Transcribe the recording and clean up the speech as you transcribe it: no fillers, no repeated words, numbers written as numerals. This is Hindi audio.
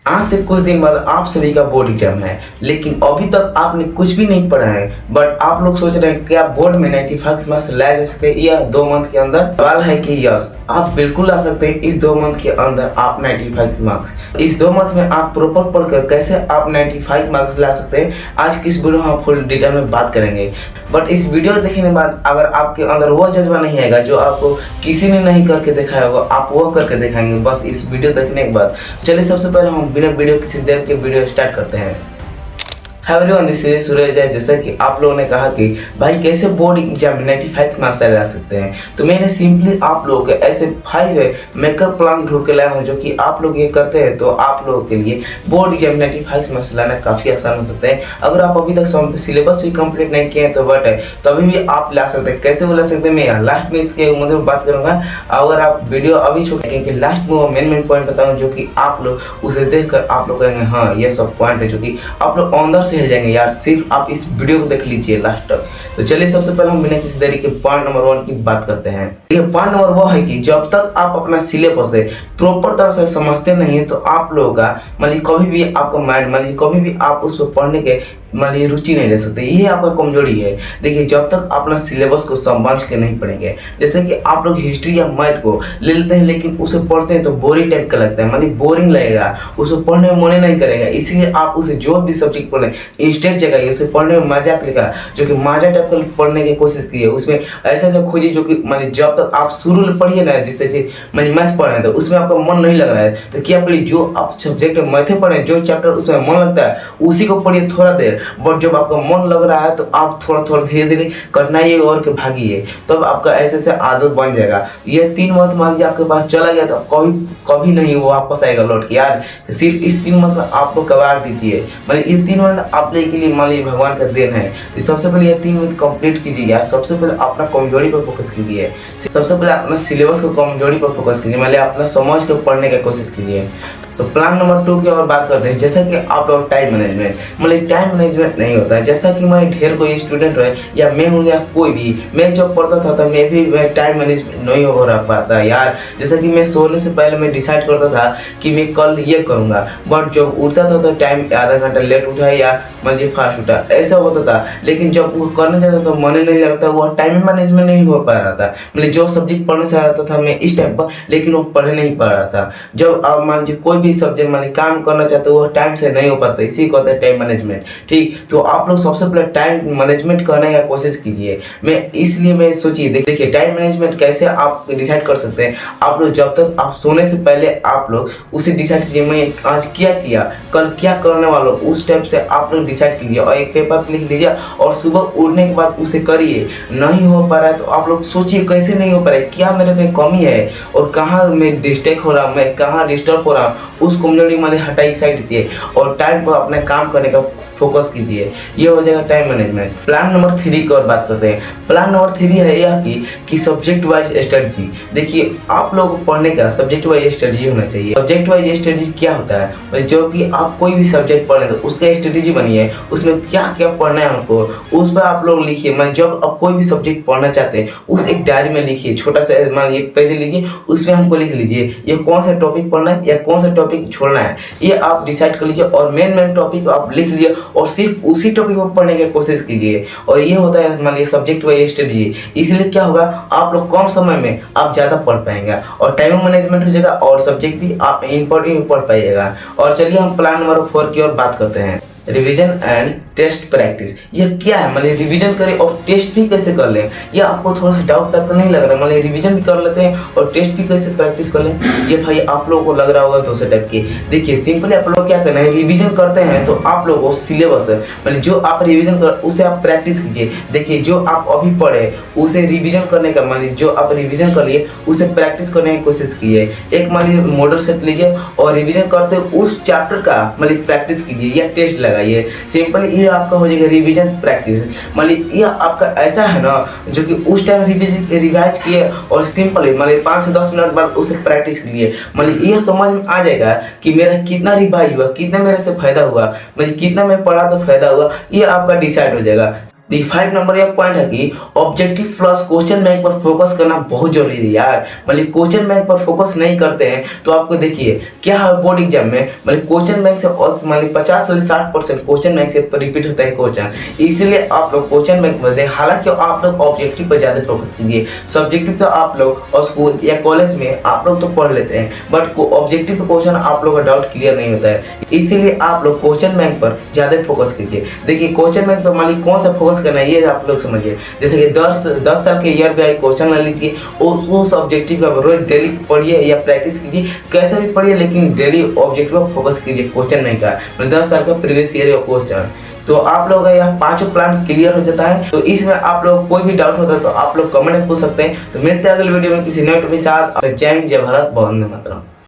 आज से कुछ दिन बाद आप सभी का बोर्ड एग्जाम है, लेकिन अभी तक आपने कुछ भी नहीं पढ़ा है। बट आप लोग सोच रहे हैं कि आप बोर्ड में 95 मार्क्स लाए जा सकते हैं या 2 मंथ के अंदर। सवाल है कि यस, आप बिल्कुल ला सकते हैं। इस 2 मंथ के अंदर आप 95 मार्क्स, इस 2 मंथ में आप प्रॉपर पढ़कर कैसे आप 95 मार्क्स ला सकते हैं, आज की इस वीडियो में हम फुल डिटेल में बात करेंगे। बट इस वीडियो देखने के बाद अगर आपके अंदर वो जज्बा नहीं आएगा जो आपको किसी ने नहीं करके दिखाया होगा, आप वो करके दिखाएंगे बस इस वीडियो देखने के बाद। चलिए सबसे पहले हम बिना वीडियो किसी देर के वीडियो स्टार्ट करते हैं। हाय एवरीवन, दिस इज सूरज। जैसा कि आप लोगों ने कहा कि भाई कैसे बोर्ड एग्जाम में 95 मार्क्स ला सकते हैं, तो मैंने सिंपली आप लोगों के ऐसे 5 मेकअप प्लान ढूंढ के लाया हूँ जो कि आप लोग ये करते हैं तो आप लोगों के लिए बोर्ड एग्जाम में 95 मार्क्स लाना काफ़ी आसान हो सकता है। अगर आप अभी तक सिलेबस भी कंप्लीट नहीं किए हैं तो बट है तभी भी आप ला सकते हैं। कैसे वो ला सकते हैं मैं यहाँ लास्ट में इसके मतलब बात करूँगा। अगर आप वीडियो अभी छोड़ क्योंकि लास्ट में वो मेन पॉइंट बताऊँ जो कि आप लोग उसे देख कर आप लोग कहेंगे हाँ ये सब पॉइंट है जो कि आप लोग अंदर हिल जाएंगे यार, सिर्फ आप इस वीडियो को देख लीजिए लास्ट तक। तो चलिए सबसे पहले हम बिना किसी देरी के पॉइंट नंबर 1 की बात करते हैं। ये पॉइंट नंबर वो है कि जब तक आप अपना सिलेबस है प्रॉपर तरह से समझते नहीं है तो आप लोगों का कभी भी आपका माइंड कभी भी आप उस पर पढ़ने के रुचि नहीं ले सकते। ये आपका कमजोरी है। देखिए जब तक अपना सिलेबस को समझ के नहीं पढ़ेंगे, जैसे कि आप लोग हिस्ट्री या मैथ को ले लेते हैं लेकिन उसे पढ़ते हैं तो बोरिंग टाइप का लगता है, बोरिंग लगेगा, उसे पढ़ने में मन नहीं करेगा। इसीलिए आप उसे जो भी सब्जेक्ट पढ़ें इंस्टेंट जगह उसे पढ़ने में मजा लिखा जो कि मजा टाइप का पढ़ने की कोशिश कीजिए। उसमें ऐसा खोजिए जो कि जब तक आप शुरू में पढ़िए ना, जैसे कि मैथ पढ़ रहे हैं तो उसमें आपका मन नहीं लग रहा है तो क्या पढ़िए, जो आप सब्जेक्ट मैथ पढ़े जो चैप्टर उसमें मन लगता है उसी को पढ़िए थोड़ा देर। बट जब आपका मन लग रहा है तो आप थोड़ा धीरे धीरे कठिनाई और के भागिए, तब आपका ऐसे आदत बन जाएगा। ये 3 मंथ मान लीजिए आपके पास चला गया तो कभी नहीं वो वापस आएगा लौट के यार। सिर्फ इस 3 मंथ में आप लोग कबार दीजिए। ये 3 मंथ आप लोग के लिए मान लीजिए भगवान का देन है। तो सबसे पहले ये 3 मंथ कंप्लीट कीजिए यार। सबसे पहले अपना कमजोरी पर फोकस कीजिए। सबसे पहले अपना सिलेबस को कमजोरी पर फोकस कीजिए, अपना समझ के पढ़ने की कोशिश कीजिए। तो प्लान नंबर 2 की और बात करते हैं। जैसा कि आप लोग टाइम मैनेजमेंट टाइम मैनेजमेंट नहीं होता है। जैसा कि मैं ढेर कोई स्टूडेंट है या मैं हूँ या कोई भी, मैं जब पढ़ता था तो मैं भी टाइम मैनेजमेंट नहीं हो रहा पाता यार। जैसा कि मैं सोने से पहले मैं डिसाइड करता था कि मैं कल ये करूँगा, बट जब उठता था तो टाइम आधा घंटा लेट उठा या फास्ट उठा, ऐसा होता था। लेकिन जब वो करने जाता तो मन नहीं लगता, वो टाइम मैनेजमेंट नहीं हो पा रहा था। जो सब्जेक्ट पढ़ने से आता था मैं इस टाइम पर, लेकिन वो पढ़ नहीं पा रहा था। जब आप मान लीजिए कोई भी सब्जेक्ट काम करना चाहते हो वो टाइम से नहीं हो पाता, इसी को कहते हैं टाइम मैनेजमेंट। ठीक, तो आप लोग सबसे पहले टाइम मैनेजमेंट करने की कोशिश कीजिए। मैं सोचिए देखिए टाइम मैनेजमेंट कैसे आप डिसाइड कर सकते हैं। आप लोग जब तक आप सोने से पहले आप लोग उसे डिसाइड कीजिए, मैं आज क्या किया, कल क्या करने वाला हूं, उस टाइप से आप लोग डिसाइड कीजिए और एक पेपर पर लिख लीजिए और सुबह उठने के बाद उसे करिए। नहीं हो पा रहा है तो आप लोग सोचिए कैसे नहीं हो पा रहा है, क्या मेरे में कमी है और कहाँ मैं डिस्ट्रैक्ट हो रहा हूँ, मैं कहाँ डिस्टर्ब हो रहा हूँ, उस कमजोरी हटाई साइड दीजिए और टाइम पर अपने काम करने का फोकस कीजिए। ये हो जाएगा टाइम मैनेजमेंट। प्लान नंबर 3 की और बात करते हैं। प्लान नंबर 3 है यह कि सब्जेक्ट वाइज स्ट्रेटजी। देखिए आप लोगों को पढ़ने का सब्जेक्ट वाइज स्ट्रेटजी होना चाहिए। सब्जेक्ट वाइज स्ट्रेटजी क्या होता है, जो कि आप कोई भी सब्जेक्ट पढ़ रहे हैं तो उसका स्ट्रेटजी बनिए, उसमें क्या क्या पढ़ना है हमको उस पर आप लोग लिखिए। जब आप कोई भी सब्जेक्ट पढ़ना चाहते हैं उस एक डायरी में लिखिए, छोटा सा पेज लीजिए, उसमें हमको लिख लीजिए ये कौन सा टॉपिक पढ़ना है या कौन सा टॉपिक छोड़ना है, ये आप डिसाइड कर लीजिए और मेन टॉपिक आप लिख लीजिए और सिर्फ उसी टॉपिक को पढ़ने की कोशिश कीजिए। और ये होता है सब्जेक्ट वाइज स्ट्रेटजी। इसलिए क्या होगा, आप लोग कम समय में आप ज़्यादा पढ़ पाएंगे और टाइम मैनेजमेंट हो जाएगा और सब्जेक्ट भी आप इंपॉर्टेंट पढ़ पाइएगा। और चलिए हम प्लान नंबर 4 की ओर बात करते हैं। Revision and test practice. ये क्या है, रिवीजन करें और टेस्ट भी कैसे कर लें, ये आपको थोड़ा सा डाउट टाइप का नहीं लग रहा है। रिवीजन भी कर लेते हैं और टेस्ट भी कैसे प्रैक्टिस कर लें, ये भाई आप लोगों को लग रहा होगा दूसरे टाइप की। देखिए सिंपली आप लोग क्या करना है, रिवीजन करते हैं तो आप लोगों को सिलेबस है जो आप रिवीजन कर उसे आप प्रैक्टिस कीजिए। देखिए जो आप अभी पढ़े उसे रिवीजन करने का जो आप रिवीजन कर लिए उसे प्रैक्टिस करने की कोशिश कीजिए। एक मॉडल सेट लीजिए और रिवीजन करते उस चैप्टर का प्रैक्टिस कीजिए या टेस्ट लगाइए। सिंपल ये आपका हो जाएगा रिवीजन प्रैक्टिस। ये आपका ऐसा है ना जो कि उस टाइम रिवाइज किए और सिंपल 5 से 10 मिनट बाद उसे प्रैक्टिस किए। ये समझ में आ जाएगा कि मेरा कितना रिवाइज हुआ, कितना मेरे से फायदा हुआ, कितना मैं पढ़ा तो फायदा हुआ, ये आपका डिसाइड हो जाएगा। देखिए 5 नंबर यह पॉइंट है कि ऑब्जेक्टिव प्लस क्वेश्चन बैंक पर फोकस करना बहुत जरूरी है यार। मतलब क्वेश्चन बैंक पर फोकस नहीं करते हैं तो आपको देखिए क्या है बोर्ड एग्जाम में, मतलब क्वेश्चन बैंक से मतलब 50 से 60% क्वेश्चन बैंक से रिपीट होता है क्वेश्चन, इसीलिए आप लोग क्वेश्चन बैंक में दें। हालांकि आप लोग ऑब्जेक्टिव पर ज्यादा फोकस कीजिए, सब्जेक्टिव तो आप लोग और स्कूल या कॉलेज में आप लोग तो पढ़ लेते हैं, बट ऑब्जेक्टिव पे क्वेश्चन आप लोग का डाउट क्लियर नहीं होता है, इसीलिए आप लोग क्वेश्चन बैंक पर ज्यादा फोकस कीजिए। देखिए क्वेश्चन बैंक पर मान कौन सा फोकस करना है ये आप लोग समझिए। जैसे कि 10 साल के ईयर पे आई क्वेश्चन ले लीजिए, उस ऑब्जेक्टिव का रोज डेली पढ़िए या प्रैक्टिस कीजिए, कैसे भी पढ़िए लेकिन डेली ऑब्जेक्टिव पर फोकस कीजिए क्वेश्चन बैंक का, मतलब 10 साल का प्रीवियस ईयर क्वेश्चन। तो आप लोगों का यह पांचों प्लान क्लियर हो जाता है। तो इसमें आप लोग कोई भी डाउट होता है तो आप लोग कमेंट में पूछ सकते हैं। तो मिलते हैं अगले वीडियो में किसी नए टॉपिक के साथ। जय हिंद, जय भारत, वंदे मातरम।